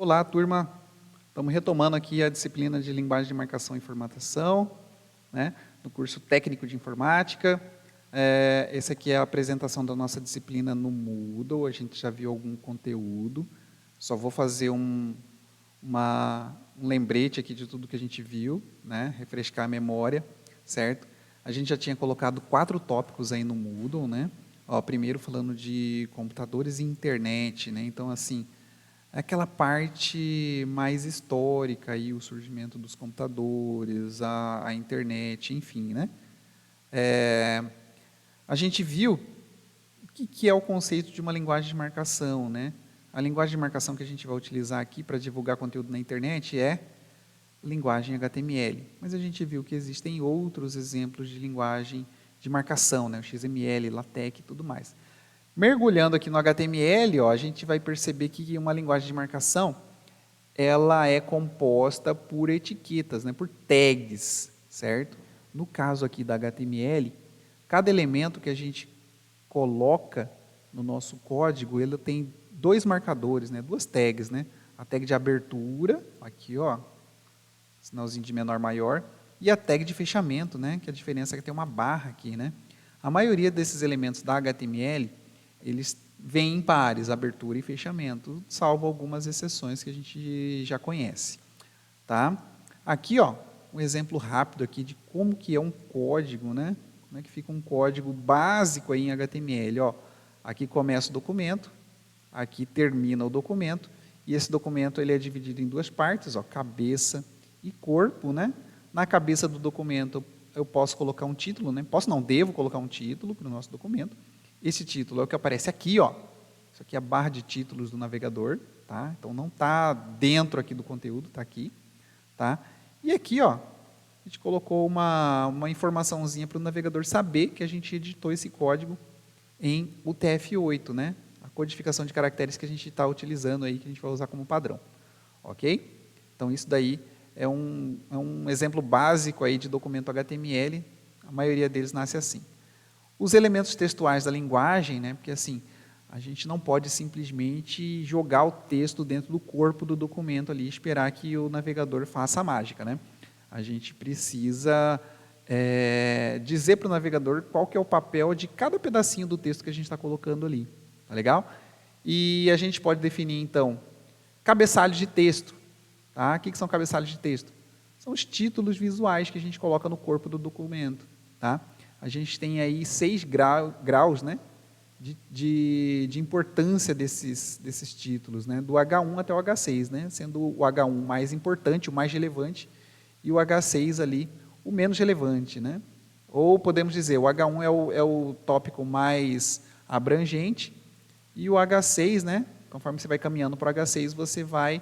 Olá, turma. Estamos retomando aqui a disciplina de linguagem de marcação e formatação, né, no curso técnico de informática. Essa aqui é a apresentação da nossa disciplina no Moodle. A gente já viu algum conteúdo. Só vou fazer um lembrete aqui de tudo que a gente viu, né, refrescar a memória, certo? A gente já tinha colocado 4 tópicos aí no Moodle, né? Ó, primeiro falando de computadores e internet, né? Então, assim, aquela parte mais histórica, aí, o surgimento dos computadores, a internet, enfim, né? A gente viu o que é o conceito de uma linguagem de marcação, né? A linguagem de marcação que a gente vai utilizar aqui para divulgar conteúdo na internet é linguagem HTML. Mas a gente viu que existem outros exemplos de linguagem de marcação, né? O XML, LaTeX e tudo mais. Mergulhando aqui no HTML, ó, a gente vai perceber que uma linguagem de marcação ela é composta por etiquetas, né, por tags, certo? No caso aqui da HTML, cada elemento que a gente coloca no nosso código, ele tem 2 marcadores, né, 2 tags, né? A tag de abertura, aqui, ó, sinalzinho de menor maior, e a tag de fechamento, né, que a diferença é que tem uma barra aqui, né? A maioria desses elementos da HTML eles vêm em pares, abertura e fechamento, salvo algumas exceções que a gente já conhece. Tá? Aqui, ó, um exemplo rápido aqui de como que é um código, né? Como é que fica um código básico aí em HTML. Ó, aqui começa o documento, aqui termina o documento, e esse documento ele é dividido em 2 partes, ó, cabeça e corpo. Né? Na cabeça do documento eu posso colocar um título, né? Posso não, devo colocar um título para o nosso documento. Esse título é o que aparece aqui, ó. Isso aqui é a barra de títulos do navegador, tá? Então não está dentro aqui do conteúdo, está aqui, tá? E aqui, ó, a gente colocou uma informaçãozinha para o navegador saber que a gente editou esse código em UTF-8, né? A codificação de caracteres que a gente está utilizando aí, que a gente vai usar como padrão, ok? Então isso daí é um exemplo básico aí de documento HTML. A maioria deles nasce assim. Os elementos textuais da linguagem, né, porque assim, a gente não pode simplesmente jogar o texto dentro do corpo do documento ali e esperar que o navegador faça a mágica. Né? A gente precisa dizer para o navegador qual que é o papel de cada pedacinho do texto que a gente está colocando ali. Tá legal? E a gente pode definir, então, cabeçalhos de texto. Tá? O que são cabeçalhos de texto? São os títulos visuais que a gente coloca no corpo do documento. Tá? A gente tem aí 6 graus, né, de importância desses títulos, né, do H1 até o H6, né, sendo o H1 mais importante, o mais relevante, e o H6 ali o menos relevante. Né? Ou podemos dizer, o H1 é o tópico mais abrangente, e o H6, né, conforme você vai caminhando para o H6, você vai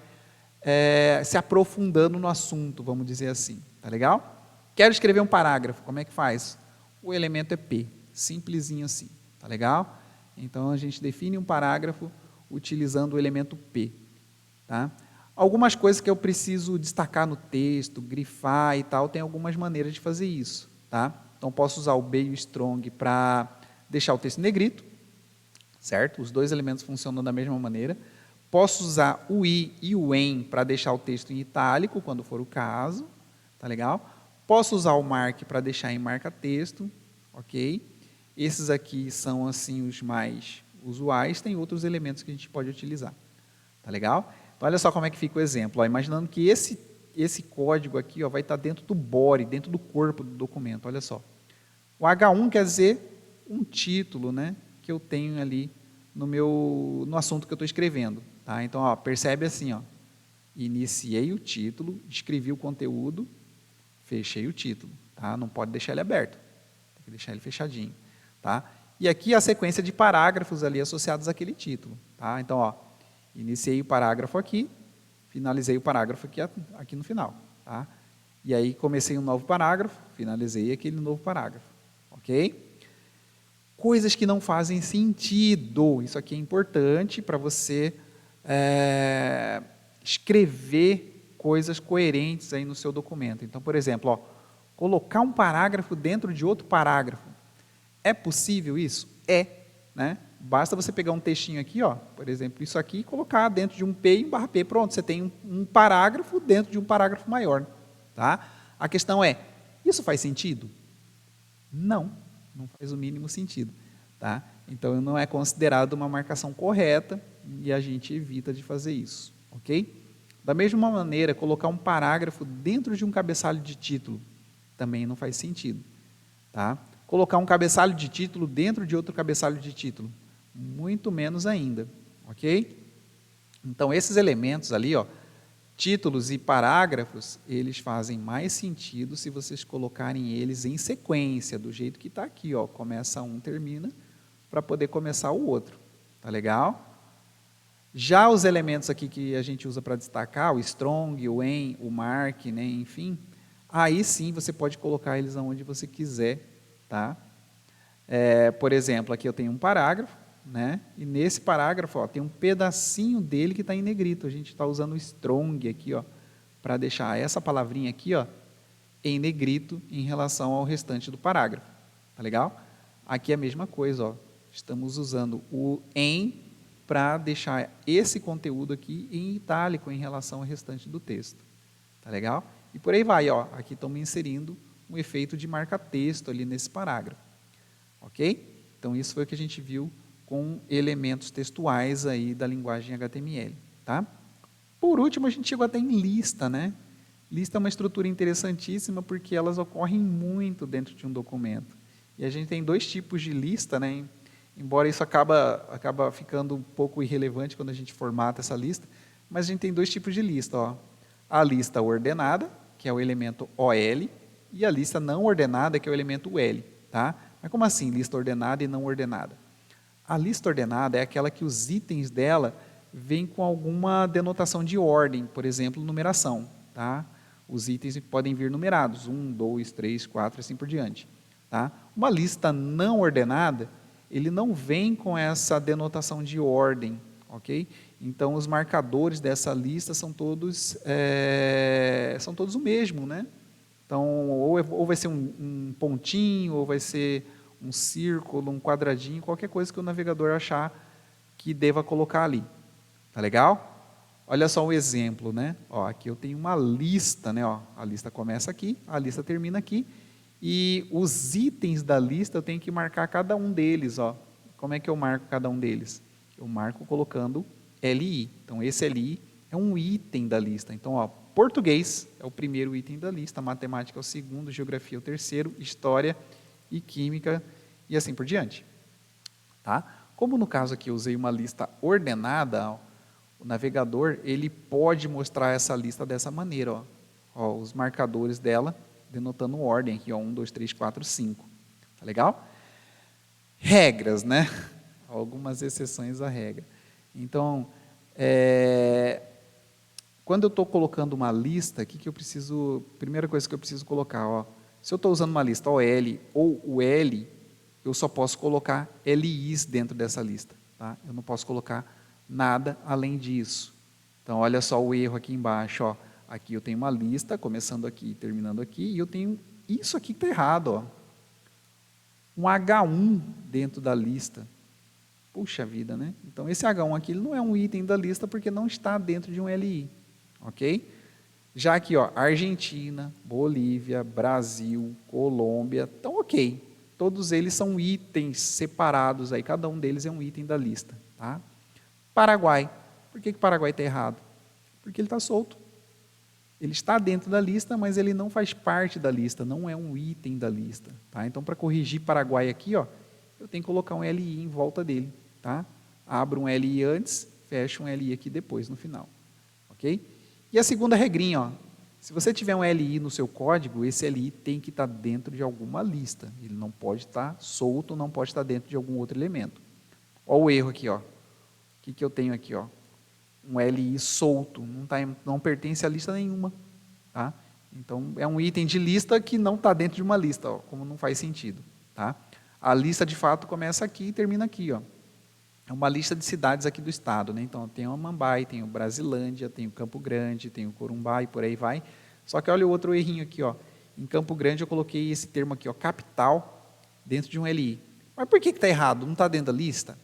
se aprofundando no assunto, vamos dizer assim. Tá legal? Quero escrever um parágrafo, como é que faz? O elemento é P, simplesinho assim, tá legal? Então, a gente define um parágrafo utilizando o elemento P. Tá? Algumas coisas que eu preciso destacar no texto, grifar e tal, tem algumas maneiras de fazer isso. Tá? Então, posso usar o B e o strong para deixar o texto em negrito, certo? Os 2 elementos funcionam da mesma maneira. Posso usar o I e o EN para deixar o texto em itálico, quando for o caso, tá legal? Posso usar o mark para deixar em marca-texto, ok? Esses aqui são, assim, os mais usuais, tem outros elementos que a gente pode utilizar, tá legal? Então, olha só como é que fica o exemplo, ó, imaginando que esse código aqui, ó, vai estar dentro do body, dentro do corpo do documento, olha só. O H1 quer dizer um título, né, que eu tenho ali no assunto que eu estou escrevendo, tá? Então, ó, percebe assim, ó, iniciei o título, escrevi o conteúdo, fechei o título, tá? Não pode deixar ele aberto, tem que deixar ele fechadinho, tá? E aqui a sequência de parágrafos ali associados àquele título, tá? Então, ó, iniciei o parágrafo aqui, finalizei o parágrafo aqui no final, tá? E aí comecei um novo parágrafo, finalizei aquele novo parágrafo, ok? Coisas que não fazem sentido, isso aqui é importante para você escrever coisas coerentes aí no seu documento. Então, por exemplo, ó, colocar um parágrafo dentro de outro parágrafo. É possível isso? É. Né? Basta você pegar um textinho aqui, ó, por exemplo, isso aqui, e colocar dentro de um P em barra P. Pronto, você tem um parágrafo dentro de um parágrafo maior. Tá? A questão é, isso faz sentido? Não, não faz o mínimo sentido. Tá? Então, não é considerado uma marcação correta e a gente evita de fazer isso. Ok? Da mesma maneira, colocar um parágrafo dentro de um cabeçalho de título também não faz sentido. Tá? Colocar um cabeçalho de título dentro de outro cabeçalho de título, muito menos ainda, ok? Então, esses elementos ali, ó, títulos e parágrafos, eles fazem mais sentido se vocês colocarem eles em sequência, do jeito que está aqui, ó, começa um, termina, para poder começar o outro, tá legal? Já os elementos aqui que a gente usa para destacar, o strong, o en, o mark, né, enfim, aí sim você pode colocar eles aonde você quiser, tá? Por exemplo, aqui eu tenho um parágrafo, né? E nesse parágrafo, ó, tem um pedacinho dele que está em negrito. A gente está usando o strong aqui, ó, para deixar essa palavrinha aqui, ó, em negrito em relação ao restante do parágrafo. Tá legal? Aqui é a mesma coisa, ó. Estamos usando o em para deixar esse conteúdo aqui em itálico em relação ao restante do texto. Tá legal? E por aí vai, ó. Aqui estamos inserindo um efeito de marca-texto ali nesse parágrafo. Ok? Então, isso foi o que a gente viu com elementos textuais aí da linguagem HTML. Tá? Por último, a gente chegou até em lista, né? Lista é uma estrutura interessantíssima porque elas ocorrem muito dentro de um documento. E a gente tem dois tipos de lista, né? Embora isso acaba ficando um pouco irrelevante quando a gente formata essa lista, mas a gente tem dois tipos de lista. Ó. A lista ordenada, que é o elemento OL, e a lista não ordenada, que é o elemento L. Tá? Mas como assim, lista ordenada e não ordenada? A lista ordenada é aquela que os itens dela vêm com alguma denotação de ordem, por exemplo, numeração. Tá? Os itens podem vir numerados, 1, 2, 3, 4, assim por diante. Tá? Uma lista não ordenada, ele não vem com essa denotação de ordem, ok? Então, os marcadores dessa lista são todos o mesmo, né? Então, ou vai ser um pontinho, ou vai ser um círculo, um quadradinho, qualquer coisa que o navegador achar que deva colocar ali. Tá legal? Olha só um exemplo, né? Ó, aqui eu tenho uma lista, né? Ó, a lista começa aqui, a lista termina aqui, e os itens da lista eu tenho que marcar cada um deles. Ó. Como é que eu marco cada um deles? Eu marco colocando LI. Então, esse LI é um item da lista. Então, ó, português é o primeiro item da lista, matemática é o segundo, geografia é o terceiro, história e química e assim por diante. Tá? Como no caso aqui eu usei uma lista ordenada, ó, o navegador ele pode mostrar essa lista dessa maneira. Ó, os marcadores dela denotando ordem aqui, ó, 1, 2, 3, 4, 5. Tá legal? Regras, né? Algumas exceções à regra. Então, quando eu estou colocando uma lista, que eu preciso, primeira coisa que eu preciso colocar, ó, se eu estou usando uma lista OL ou UL, eu só posso colocar LIs dentro dessa lista. Tá? Eu não posso colocar nada além disso. Então, olha só o erro aqui embaixo, ó. Aqui eu tenho uma lista, começando aqui, terminando aqui, e eu tenho isso aqui que está errado. Ó. Um H1 dentro da lista. Puxa vida, né? Então, esse H1 aqui ele não é um item da lista porque não está dentro de um LI. Ok? Já aqui, ó, Argentina, Bolívia, Brasil, Colômbia, então ok. Todos eles são itens separados, aí, cada um deles é um item da lista. Tá? Paraguai. Por que o Paraguai está errado? Porque ele está solto. Ele está dentro da lista, mas ele não faz parte da lista, não é um item da lista. Tá? Então, para corrigir Paraguai aqui, ó, eu tenho que colocar um LI em volta dele. Tá? Abro um LI antes, fecho um LI aqui depois, no final. Ok? E a segunda regrinha, ó, se você tiver um LI no seu código, esse LI tem que estar dentro de alguma lista. Ele não pode estar solto, não pode estar dentro de algum outro elemento. Olha o erro aqui. Ó. O que eu tenho aqui? Ó? Um LI solto, não pertence a lista nenhuma. Tá? Então, é um item de lista que não está dentro de uma lista, ó, como não faz sentido. Tá? A lista, de fato, começa aqui e termina aqui. Ó. É uma lista de cidades aqui do estado. Né? Então, tem o Amambai, tem o Brasilândia, tem o Campo Grande, tem o Corumbá e por aí vai. Só que olha o outro errinho aqui. Ó. Em Campo Grande, eu coloquei esse termo aqui, ó, capital, dentro de um LI. Mas por que está errado? Não está dentro da lista?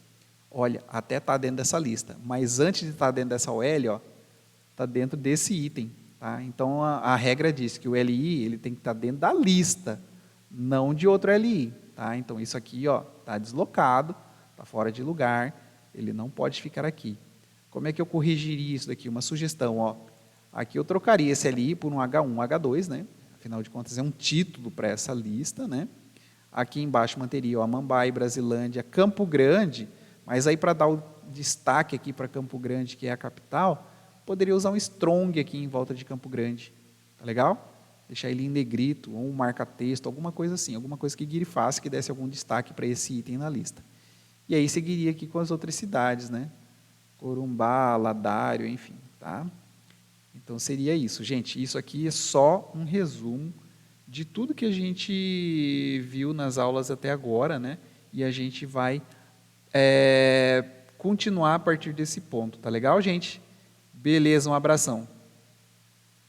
olha, até está dentro dessa lista, mas antes de estar dentro dessa OL, está dentro desse item. Tá? Então, a regra diz que o LI ele tem que estar dentro da lista, não de outro LI. Tá? Então, isso aqui está deslocado, está fora de lugar, ele não pode ficar aqui. Como é que eu corrigiria isso daqui? Uma sugestão, aqui eu trocaria esse LI por um H1, H2, né? Afinal de contas é um título para essa lista, né? Aqui embaixo manteria Amambai, Brasilândia, Campo Grande, mas aí para dar o destaque aqui para Campo Grande, que é a capital, poderia usar um strong aqui em volta de Campo Grande. Tá legal? Deixar ele em negrito, ou um marca-texto, alguma coisa assim, alguma coisa que grifasse, que desse algum destaque para esse item na lista. E aí seguiria aqui com as outras cidades, né? Corumbá, Ladário, enfim, tá? Então seria isso, gente. Isso aqui é só um resumo de tudo que a gente viu nas aulas até agora, né? E a gente vai continuar a partir desse ponto, tá legal, gente? Beleza, um abração.